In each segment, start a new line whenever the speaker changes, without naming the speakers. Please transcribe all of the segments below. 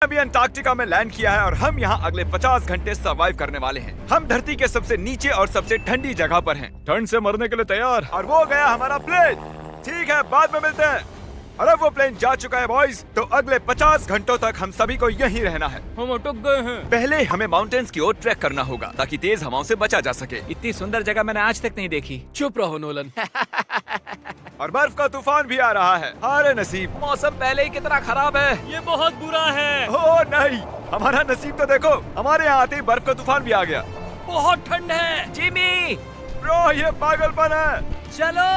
अभी अंटार्कटिका में लैंड किया है और हम यहाँ अगले 50 घंटे सर्वाइव करने वाले हैं। हम धरती के सबसे नीचे और सबसे ठंडी जगह पर हैं। ठंड से मरने के लिए तैयार। और वो गया हमारा प्लेन। ठीक है, बाद में मिलते हैं। और अब वो प्लेन जा चुका है बॉयज। तो अगले 50 घंटों तक हम सभी को यहीं रहना है।
हम अटक गए हैं।
पहले हमें माउंटेन्स की ओर ट्रैक करना होगा ताकि तेज हवाओं से बचा जा सके।
इतनी सुंदर जगह मैंने आज तक नहीं देखी।
चुप रहो नोलन।
और बर्फ का तूफान भी आ रहा है। अरे नसीब,
मौसम पहले ही कितना खराब है। ये बहुत बुरा है।
ओ नहीं, हमारा नसीब तो देखो, हमारे यहाँ आते ही बर्फ का तूफान भी आ गया।
बहुत ठंड है। जिमी,
ब्रो ये पागलपन है।
चलो।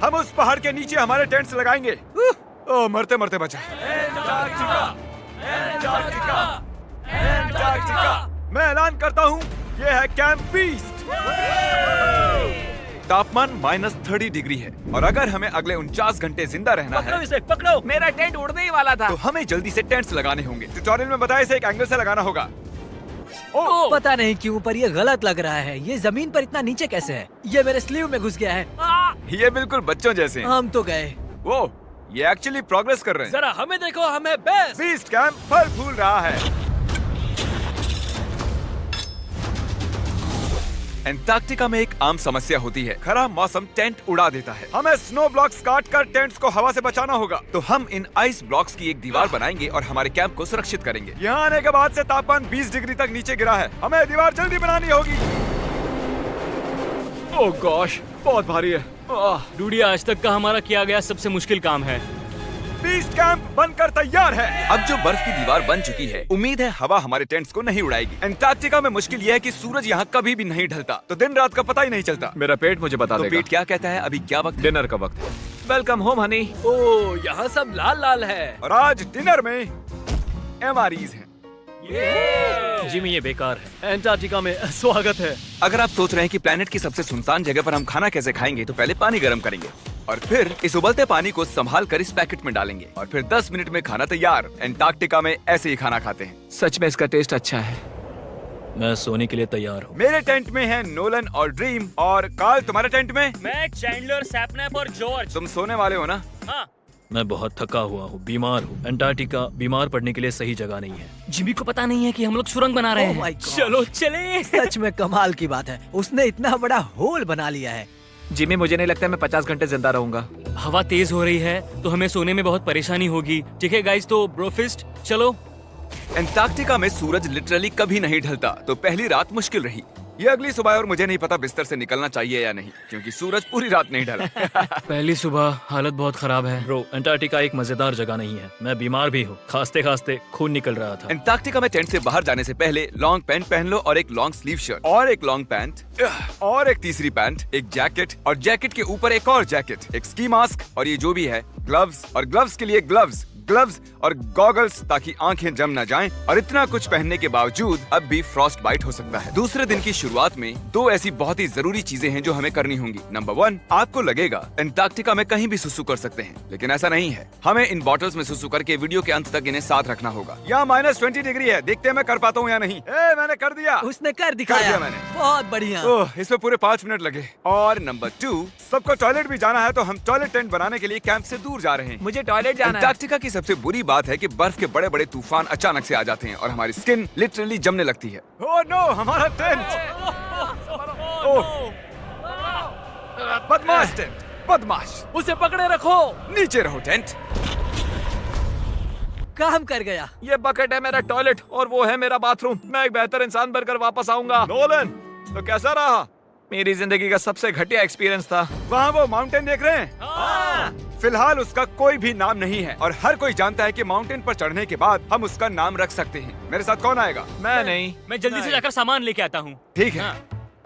हम उस पहाड़ के नीचे हमारे टेंट्स लगाएंगे। ओ मरते मरते बचा। मैं ऐलान करता हूँ, ये है कैंप बीस्ट। तापमान -30 डिग्री है और अगर हमें अगले 49 घंटे जिंदा रहना
पकड़ो
है,
इसे, पकड़ो। मेरा टेंट उड़ने ही वाला था।
तो हमें जल्दी से टेंट्स लगाने होंगे। ट्यूटोरियल में बताया इसे एक एंगल से लगाना होगा।
ओ,
पता नहीं क्यों पर ये गलत लग रहा है। ये जमीन पर इतना नीचे कैसे है? ये मेरे स्लीव में घुस गया है।
ये बिल्कुल बच्चों जैसे हैं।
हम तो गए।
वो ये एक्चुअली प्रोग्रेस कर रहे हैं।
जरा हमें देखो, हमें बेस्ट।
बीस्ट कैंप फल फूल रहा है। एंटार्कटिका में एक आम समस्या होती है, खराब मौसम टेंट उड़ा देता है। हमें स्नो ब्लॉक्स काट कर टेंट्स को हवा से बचाना होगा। तो हम इन आइस ब्लॉक्स की एक दीवार बनाएंगे और हमारे कैंप को सुरक्षित करेंगे। यहाँ आने के बाद से तापमान 20 डिग्री तक नीचे गिरा है। हमें दीवार जल्दी बनानी होगी।
ओह गॉश, बहुत भारी है। डूडी, आज तक का हमारा किया गया सबसे मुश्किल काम है।
बीस्ट कैंप बनकर तैयार है। अब जो बर्फ की दीवार बन चुकी है, उम्मीद है हवा हमारे टेंट्स को नहीं उड़ाएगी। एंटार्कटिका में मुश्किल यह है कि सूरज यहाँ कभी भी नहीं ढलता, तो दिन रात का पता ही नहीं चलता।
मेरा पेट मुझे बता
तो
देगा।
पेट क्या कहता है? अभी क्या वक्त है?
डिनर का वक्त है। Welcome home Honey.
ओह, यहाँ सब लाल लाल है।
और आज डिनर में MREs हैं।
जिमी, ये बेकार है। एंटार्कटिका में स्वागत है।
अगर आप सोच रहे हैं कि प्लेनेट की सबसे सुनसान जगह पर हम खाना कैसे खाएंगे, तो पहले पानी गर्म करेंगे और फिर इस उबलते पानी को संभाल कर इस पैकेट में डालेंगे और फिर 10 मिनट में खाना तैयार। एंटार्कटिका में ऐसे ही खाना खाते हैं।
सच में इसका टेस्ट अच्छा है।
मैं सोने के लिए तैयार हूँ।
मेरे टेंट में है नोलन और ड्रीम। और कार्ल, तुम्हारे टेंट में?
मैं, चैंडलर, सैपनैप और जॉर्ज।
तुम सोने वाले हो ना?
हाँ।
मैं बहुत थका हुआ हूँ, बीमार हूँ। एंटार्कटिका बीमार पड़ने के लिए सही जगह नहीं है। जिमी को पता नहीं है कि हम लोग सुरंग बना रहे
Oh
हैं।
my God.
चलो चले।
सच में कमाल की बात है, उसने इतना बड़ा होल बना लिया है।
जिमी, मुझे नहीं लगता मैं 50 घंटे जिंदा रहूंगा।
हवा तेज हो रही है तो हमें सोने में बहुत परेशानी होगी। ठीक है गाइस, तो ब्रोफिस्ट चलो।
एंटार्कटिका में सूरज लिटरली कभी नहीं ढलता, तो पहली रात मुश्किल रही। ये अगली सुबह और मुझे नहीं पता बिस्तर से निकलना चाहिए या नहीं, क्योंकि सूरज पूरी रात नहीं ढला।
पहली सुबह हालत बहुत खराब है। ब्रो, एंटार्कटिका एक मजेदार जगह नहीं है। मैं बीमार भी हूँ, खांसते खांसते खून निकल रहा था।
एंटार्कटिका में टेंट से बाहर जाने से पहले लॉन्ग पैंट पहन लो और एक लॉन्ग स्लीव शर्ट और एक लॉन्ग पैंट और एक तीसरी पैंट, एक जैकेट और जैकेट के ऊपर एक और जैकेट, एक स्की मास्क और ये जो भी है ग्लव्स और ग्लव्स के लिए ग्लव्स और गॉगल्स ताकि आंखें जम न जाएं। और इतना कुछ पहनने के बावजूद अब भी फ्रॉस्ट बाइट हो सकता है। दूसरे दिन की शुरुआत में 2 ऐसी बहुत ही जरूरी चीजें हैं जो हमें करनी होंगी। नंबर 1, आपको लगेगा एंटार्कटिका में कहीं भी सुसु कर सकते हैं, लेकिन ऐसा नहीं है। हमें इन बॉटल्स में सुसु करके वीडियो के अंत तक इन्हें साथ रखना होगा। यहाँ -20 डिग्री है, देखते हैं मैं कर पाता हूँ या नहीं। मैंने कर दिया।
उसने कर दिखाया।
दिया मैंने।
बहुत बढ़िया।
ओह, इसमें पूरे 5 मिनट लगे। और नंबर 2, सबको टॉयलेट भी जाना है, तो हम टॉयलेट टेंट बनाने के लिए कैंप से दूर जा रहे हैं।
मुझे टॉयलेट जाना है।
एंटार्कटिका की सबसे बुरी बात है कि बर्फ के बड़े बड़े तूफान अचानक से आ जाते हैं और हमारी स्किन लिटरली जमने लगती है। ओह नो, हमारा टेंट! ओह, बदमाश टेंट, बदमाश!
उसे पकड़े रखो।
नीचे रहो टेंट।
काम कर गया।
ये बकेट है मेरा टॉयलेट और वो है मेरा बाथरूम। मैं एक बेहतर इंसान बनकर वापस आऊंगा।
नोलन, तो कैसा रहा?
मेरी जिंदगी का सबसे घटिया एक्सपीरियंस था।
वहाँ वो माउंटेन देख रहे हैं? फिलहाल उसका कोई भी नाम नहीं है और हर कोई जानता है कि माउंटेन पर चढ़ने के बाद हम उसका नाम रख सकते हैं। मेरे साथ कौन आएगा?
मैं नहीं।
मैं जल्दी से जाकर सामान लेके आता हूँ।
ठीक है।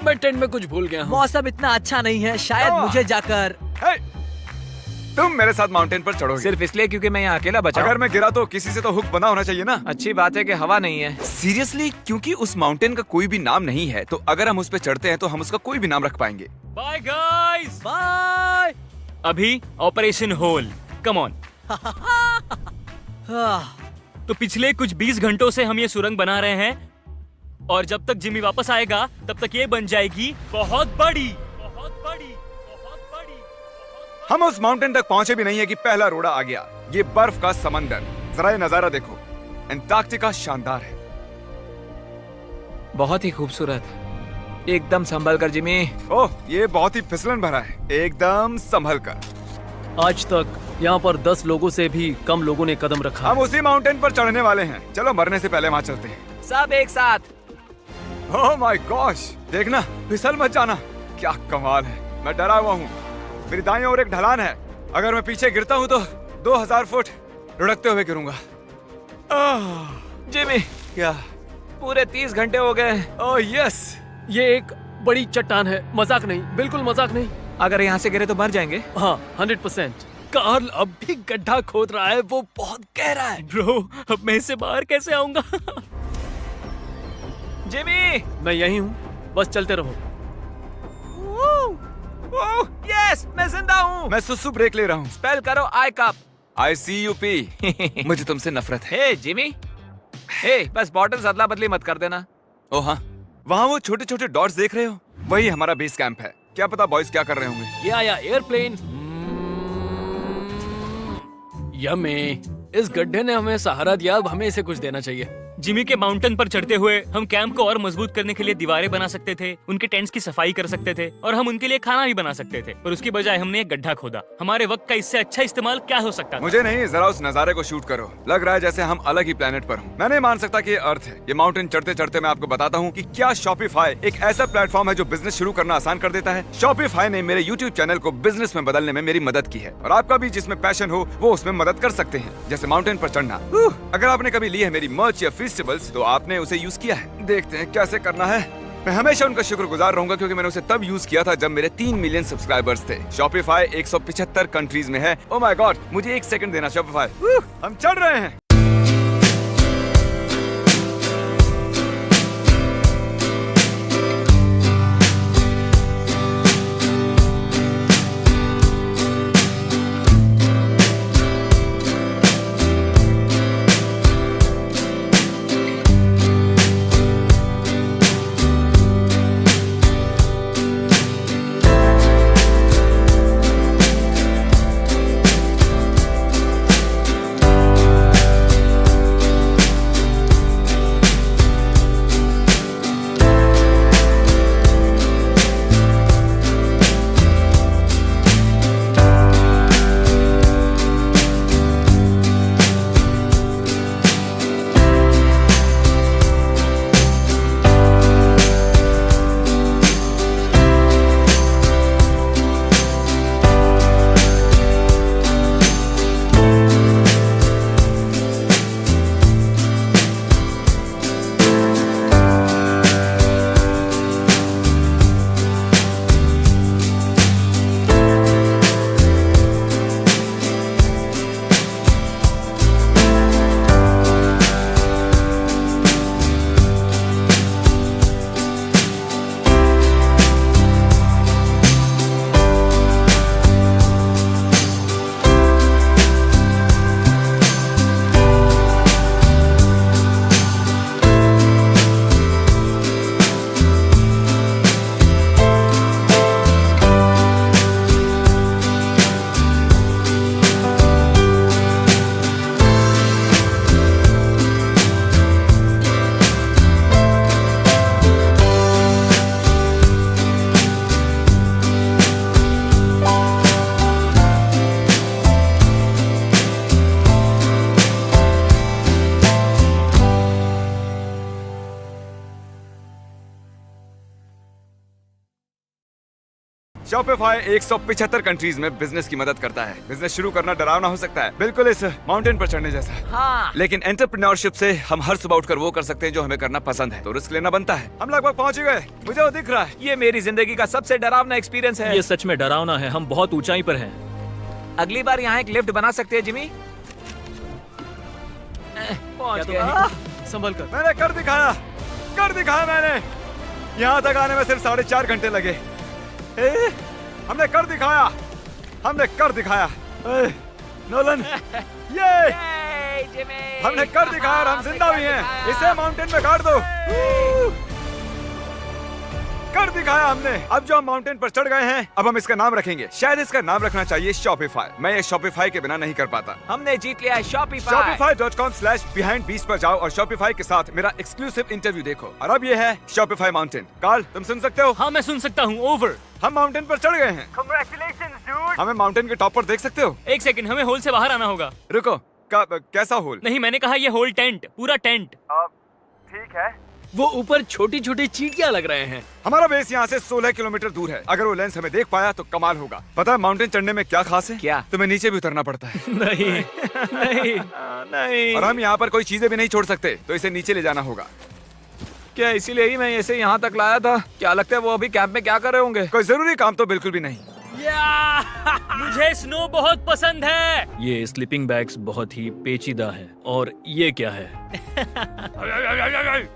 मैं टेंट में कुछ भूल गया हूँ।
मौसम इतना अच्छा नहीं है, शायद मुझे जाकर।
हे, तुम मेरे साथ माउंटेन पर चढ़ोगे
सिर्फ इसलिए क्योंकि मैं यहाँ अकेला बचा।
अगर मैं गिरा तो किसी से तो हुक बना होना चाहिए ना।
अच्छी बात है कि हवा नहीं है।
सीरियसली, क्योंकि उस माउंटेन का कोई भी नाम नहीं है, तो अगर हम उस पे चढ़ते हैं तो हम उसका कोई भी नाम रख पाएंगे।
Bye guys.
बाय।
अभी ऑपरेशन होल, कम ऑन।
हाँ,
तो पिछले कुछ 20 घंटों से हम ये सुरंग बना रहे हैं और जब तक जिमी वापस आएगा तब तक ये बन जाएगी बहुत बड़ी, बहुत बड़ी, बहुत बड़ी।
हम उस माउंटेन तक पहुंचे भी नहीं है कि पहला रोड़ा आ गया। ये बर्फ का समंदर, जरा ये नजारा देखो। एंटार्क्टिका शानदार है।
बहुत ही खूबसूरत, एकदम संभल कर जिमी।
ओह, ये बहुत ही फिसलन भरा है, एकदम संभल कर।
आज तक यहाँ पर 10 लोगों से भी कम लोगों ने कदम रखा
हम
है।
उसी माउंटेन पर चढ़ने वाले हैं। चलो मरने से पहले वहाँ चलते हैं।
सब एक साथ।
ओह माय गॉश, देखना, फिसल मत जाना। क्या कमाल है। मैं डरा हुआ हूँ। मेरी दाईं ओर एक ढलान है। अगर मैं पीछे गिरता हूँ तो 2000 फुट लुढ़कते हुए गिरूंगा।
जिमी,
क्या?
पूरे 30 घंटे हो गए।
Oh yes.
ये एक बड़ी चट्टान है, मजाक नहीं, बिल्कुल मजाक नहीं।
अगर यहाँ से गिरे तो मर जाएंगे।
हाँ, 100%। कार्ल अब भी गड्ढा खोद रहा है, वो बहुत गहरा है।
ब्रो, अब मैं इससे बाहर कैसे आऊंगा?
जिमी,
मैं यही हूँ, बस चलते रहो।
यस, मैं जिंदा हूँ।
मैं सुसु ब्रेक ले रहा हूँ।
स्पेल करो आई कप।
ICUP। मुझे तुमसे नफरत है।
हे जिमी, हे बस बॉटल्स अदला बदली मत कर देना।
ओ हाँ, वहाँ वो छोटे छोटे डॉट्स देख रहे हो? वही हमारा बेस कैंप है। क्या पता बॉयज क्या कर रहे होंगे।
ये आया एयरप्लेन। यम्मी, इस गड्ढे ने हमें सहारा दिया, अब हमें इसे कुछ देना चाहिए।
जिमी के माउंटेन पर चढ़ते हुए हम कैंप को और मजबूत करने के लिए दीवारें बना सकते थे, उनके टेंट्स की सफाई कर सकते थे और हम उनके लिए खाना भी बना सकते थे, पर उसकी बजाय हमने एक गड्ढा खोदा। हमारे वक्त का इससे अच्छा इस्तेमाल क्या हो सकता था?
मुझे नहीं, जरा उस नजारे को शूट करो। लग रहा है जैसे हम अलग ही प्लेनेट पर हूँ। मैं नहीं मान सकता कि ये अर्थ है। ये माउंटेन चढ़ते चढ़ते मैं आपको बताता हूँ कि क्या शॉपिफाई एक ऐसा प्लेटफॉर्म है जो बिजनेस शुरू करना आसान कर देता है। शॉपिफाई ने मेरे यूट्यूब चैनल को बिजनेस में बदलने में मेरी मदद की है और आपका भी जिसमें पैशन हो वो उसमें मदद कर सकते हैं, जैसे माउंटेन पर चढ़ना। अगर आपने कभी ली है मेरी मर्च या फेस्टिवल्स तो आपने उसे यूज किया है। देखते हैं कैसे करना है। मैं हमेशा उनका शुक्रगुजार रहूंगा क्योंकि मैंने उसे तब यूज किया था जब मेरे 3 मिलियन सब्सक्राइबर्स थे। शॉपिफाई 175 कंट्रीज में है। ओह माय गॉड, मुझे 1 सेकंड देना शॉपिफाई। हम चढ़ रहे हैं। शॉपिफाई 175 कंट्रीज में बिजनेस की मदद करता है। बिजनेस शुरू करना डरावना हो सकता है, बिल्कुल इस माउंटेन पर चढ़ने जैसा।
हाँ।
लेकिन एंटरप्रेन्योरशिप से हम हर सुबह उठकर वो कर सकते हैं जो हमें करना पसंद है, तो रिस्क लेना बनता है। हम लगभग पहुंच ही गए, मुझे वो दिख रहा है।
ये मेरी जिंदगी का सबसे डरावना एक्सपीरियंस है।
ये सच में डरावना है, हम बहुत ऊंचाई पर हैं।
अगली बार यहाँ एक लिफ्ट बना सकते हैं जिमी। पहुंच गए।
संभल कर।
मैंने कर दिखाया मैंने। यहाँ तक आने में सिर्फ 4.5 घंटे लगे। हमने कर दिखाया। नोलन, ये
जिमी,
हमने कर दिखाया और हम जिंदा भी हैं। इसे माउंटेन में गाड़ दो। कर दिखाया हमने। अब जो हम माउंटेन पर चढ़ गए हैं, अब हम इसका नाम रखेंगे। शायद इसका नाम रखना चाहिए शॉपिफाई। मैं ये शॉपिफाई के बिना नहीं कर पाता।
हमने जीत लिया है शॉपिफाई।
Shopify.com/behindbeast पर जाओ और शॉपिफाई के साथ मेरा एक्सक्लूसिव इंटरव्यू देखो। और अब ये है शॉपिफाई माउंटेन। कार्ल, तुम सुन सकते हो?
हाँ मैं सुन सकता हूँ। ओवर।
हम माउंटेन पर चढ़ गए हैं। हमें माउंटेन के टॉप पर देख सकते हो?
एक सेकंड, हमें होल से बाहर आना होगा।
रुको, कैसा होल?
नहीं, मैंने कहा ये होल टेंट, पूरा टेंट।
ठीक है।
वो ऊपर छोटी छोटी चींटियां लग रहे हैं।
हमारा बेस यहाँ से 16 किलोमीटर दूर है। अगर वो लेंस हमें देख पाया तो कमाल होगा। पता है माउंटेन चढ़ने में क्या खास है?
क्या?
तुम्हें नीचे भी उतरना पड़ता है।
नहीं नहीं
नहीं।
और हम यहाँ पर कोई चीजें भी नहीं छोड़ सकते, तो इसे नीचे ले जाना होगा।
क्या इसीलिए ही मैं इसे यहाँ तक लाया था? क्या लगता है वो अभी कैंप में क्या कर रहे होंगे?
कोई जरूरी काम तो बिल्कुल भी नहीं।
मुझे स्नो बहुत पसंद है।
ये स्लीपिंग बैग्स बहुत ही पेचीदा है। और ये क्या है?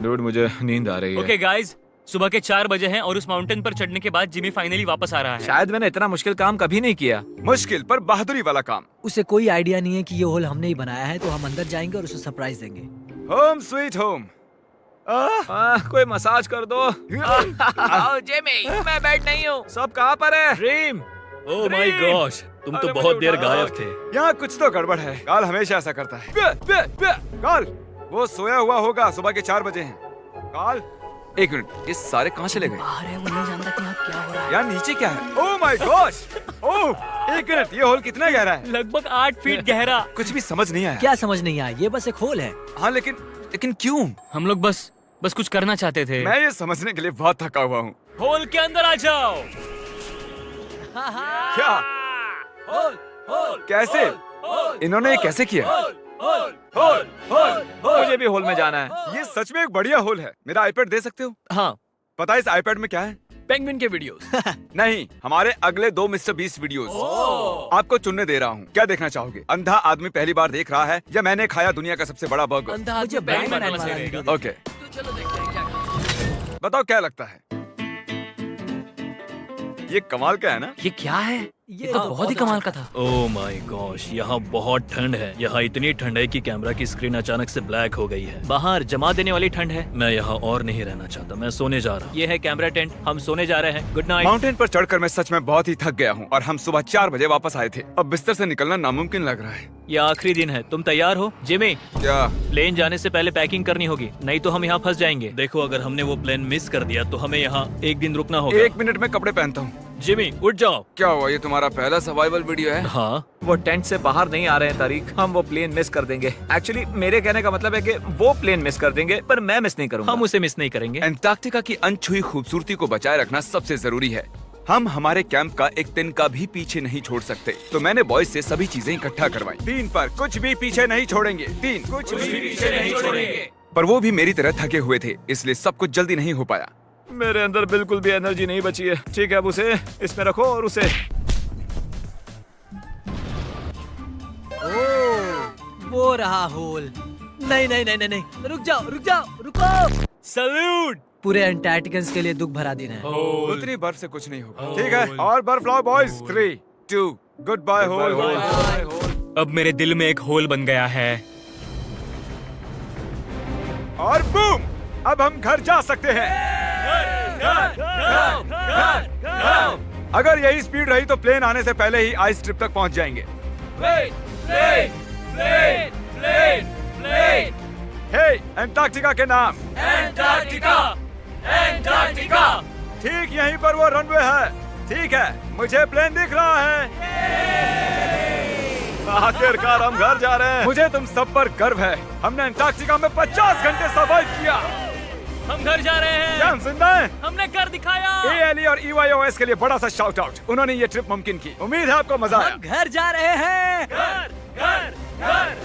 डूड, मुझे नींद आ रही है।
ओके गाइस, सुबह के 4 बजे हैं और उस माउंटेन पर चढ़ने के बाद जिमी फाइनली वापस आ रहा है।
शायद मैंने इतना मुश्किल काम कभी नहीं किया।
मुश्किल पर बहादुरी वाला काम।
उसे कोई आइडिया नहीं है कि ये होल हमने ही बनाया है, तो हम अंदर जाएंगे और उसे सरप्राइज देंगे।
Home sweet home.
कोई मसाज कर दो। आओ जेमी, मैं बैठ नहीं हूँ। सब कहाँ पर है?
ड्रीम। ओह माय गॉश, तुम तो बहुत देर गायब थे।
यहाँ कुछ तो गड़बड़ है। काल हमेशा ऐसा करता है। काल, वो सोया हुआ होगा। सुबह के 4 बजे हैं। काल, एक मिनट, ये सारे कहाँ चले गए?
बाहर है, वो नहीं जानता कि यहाँ क्या हो रहा है।
यार नीचे क्या है? Oh my gosh. ओह, एक मिनट, ये होल कितना गहरा है?
लगभग 8 फीट गहरा।
कुछ भी समझ नहीं आया।
क्या समझ नहीं आया? ये बस एक होल है।
हाँ, लेकिन क्यों?
हम लोग बस कुछ करना चाहते थे।
मैं ये समझने के लिए बहुत थका हुआ हूँ।
होल के अंदर आ जाओ।
क्या? कैसे? इन्होंने ये कैसे किया?
मुझे भी होल में जाना है।
ये सच में एक बढ़िया होल है। मेरा आईपैड दे सकते हो?
हाँ,
पता है इस आईपैड में क्या है?
पेंगुइन के वीडियोस।
नहीं, हमारे अगले 2 मिस्टर बीस्ट वीडियोस। आपको चुनने दे रहा हूँ। क्या देखना चाहोगे? अंधा आदमी पहली बार देख रहा है या मैंने खाया दुनिया का सबसे बड़ा बर्गर?
अंधा
मुझे
आदमी
ब्रांड
पहली बार
वाला
वाला
वीडियो
देखेगा।
ओके,
तो चलो देखते हैं क्या करते हैं।
बताओ क्या लगता है? ये कमाल का है ना?
ये क्या है?
ये
तो बहुत ही कमाल का था।
ओह माय गॉश, यहाँ बहुत ठंड है। यहाँ इतनी ठंड है कि कैमरा की स्क्रीन अचानक से ब्लैक हो गई है। बाहर जमा देने वाली ठंड है। मैं यहाँ और नहीं रहना चाहता, मैं सोने जा रहा हूँ। ये है कैमरा टेंट, हम सोने जा रहे हैं। Good night.
माउंटेन पर चढ़कर मैं सच में बहुत ही थक गया हूँ और हम सुबह 4 बजे वापस आए थे। अब बिस्तर से निकलना नामुमकिन लग रहा है।
ये आखिरी दिन है, तुम तैयार हो? जिमी,
क्या?
प्लेन जाने से पहले पैकिंग करनी होगी, नहीं तो हम यहाँ फंस जाएंगे। देखो, अगर हमने वो प्लेन मिस कर दिया तो हमें यहाँ एक दिन रुकना होगा।
1 मिनट में कपड़े पहनता हूँ।
जिमी, उठ जाओ।
क्या हुआ? ये तुम्हारा पहला सर्वाइवल वीडियो है?
हाँ,
वो टेंट से बाहर नहीं आ रहे हैं तारीख। हम वो प्लेन मिस कर देंगे। एक्चुअली मेरे कहने का मतलब है कि वो प्लेन मिस कर देंगे, पर मैं मिस नहीं करूंगा।
हम उसे मिस नहीं करेंगे।
अंटार्कटिका की अनछुई खूबसूरती को बचाए रखना सबसे जरूरी है। हम हमारे कैंप का एक दिन का भी पीछे नहीं छोड़ सकते, तो मैंने बॉयज से सभी चीजें इकट्ठा करवाई। 3 पर कुछ भी पीछे नहीं छोड़ेंगे। 3 कुछ भी पीछे नहीं छोड़ेंगे। पर वो भी मेरी तरह थके हुए थे, इसलिए सब कुछ जल्दी नहीं हो पाया।
मेरे अंदर बिल्कुल भी एनर्जी नहीं बची है। ठीक है, अब उसे इसमें रखो और उसे।
वो रहा होल। नहीं नहीं नहीं नहीं नहीं, रुक जाओ रुक जाओ, रुको।
सैल्यूट।
पूरे अंटार्कटिकन्स के लिए दुख भरा दिन है।
उतनी बर्फ से कुछ नहीं होगा। ठीक है, और बर्फ लाओ बॉयज। 3, 2, good bye whole.
अब मेरे दिल में एक होल बन गया है।
और बूम, अब हम घर जा सकते हैं। अगर यही स्पीड रही तो प्लेन आने से पहले ही आइस स्ट्रिप तक पहुंच जाएंगे। हे, अंटार्कटिका के नाम।
एंटार्क्टिका।
ठीक यहीं पर वो रनवे है। ठीक है, मुझे प्लेन दिख रहा है।
आखिरकार हम घर जा रहे हैं।
मुझे तुम सब पर गर्व है। हमने अंटार्कटिका में 50 घंटे सर्वाइव किया।
हम घर जा रहे
क्या
हैं।
हम जिंदा हैं?
हमने कर दिखाया।
ALE और EYOS के लिए बड़ा सा शाउट आउट। उन्होंने ये ट्रिप मुमकिन की। उम्मीद है आपको मजा आया।
हम घर जा रहे हैं।
घर घर घर